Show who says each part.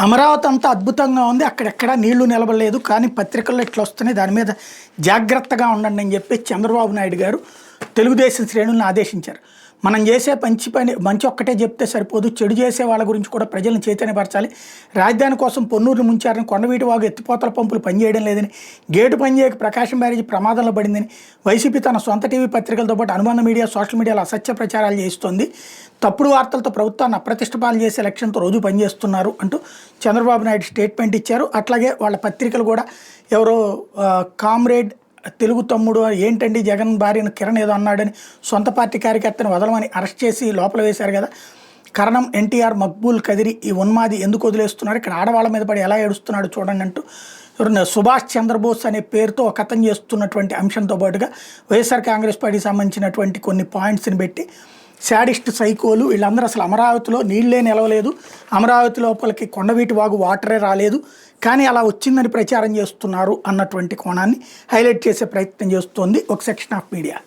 Speaker 1: అమరావతి అంతా అద్భుతంగా ఉంది. అక్కడెక్కడ నీళ్లు నిలబడలేదు. కానీ పత్రికల్లో ఇట్లా వస్తున్నాయి. దాని మీద జాగ్రత్తగా ఉండండి అని చెప్పి చంద్రబాబు నాయుడు గారు తెలుగుదేశం శ్రేణులను ఆదేశించారు. మనం చేసే మంచి ఒక్కటే చెప్తే సరిపోదు, చెడు చేసే వాళ్ళ గురించి కూడా ప్రజలను చైతన్యపరచాలి. రాజధాని కోసం పొన్నూరును ముంచారని, కొండవీటి వాగు ఎత్తిపోతల పంపులు పనిచేయడం లేదని, గేటు పనిచేయక ప్రకాశం బ్యారేజీ ప్రమాదంలో పడిందని వైసీపీ తన సొంత టీవీ పత్రికలతో పాటు అనుబంధ మీడియా, సోషల్ మీడియాలో అసత్య ప్రచారాలు చేస్తోంది. తప్పుడు వార్తలతో ప్రభుత్వాన్ని అప్రతిష్టపాలు చేసే లక్ష్యంతో రోజు పనిచేస్తున్నారు అంటూ చంద్రబాబు నాయుడు స్టేట్మెంట్ ఇచ్చారు. అట్లాగే వాళ్ళ పత్రికలు కూడా ఎవరో కామ్రేడ్ తెలుగు తమ్ముడు ఏంటండి జగన్ భార్యను కిరణ్ ఏదో అన్నాడని సొంత పార్టీ కార్యకర్తను వదలమని అరెస్ట్ చేసి లోపల వేశారు కదా. కరణం ఎన్టీఆర్, మక్బూల్ కదిరి ఈ ఉన్మాది ఎందుకు వదిలేస్తున్నారు, ఇక్కడ ఆడవాళ్ళ మీద పడి ఎలా ఏడుస్తున్నాడు చూడండి అంటూ సుభాష్ చంద్రబోస్ అనే పేరుతో ఒక కథం చేస్తున్నటువంటి అంశంతో పాటుగా వైఎస్ఆర్ కాంగ్రెస్ పార్టీకి సంబంధించినటువంటి కొన్ని పాయింట్స్ని పెట్టి శాడిస్ట్ సైకోలు వీళ్ళందరూ అసలు అమరావతిలో నీళ్లే నిలవలేదు, అమరావతి లోపలికి కొండవీటి వాగు వాటరే రాలేదు, కానీ అలా వచ్చిందని ప్రచారం చేస్తున్నారు అన్నటువంటి కోణాన్ని హైలైట్ చేసే ప్రయత్నం చేస్తోంది ఒక సెక్షన్ ఆఫ్ మీడియా.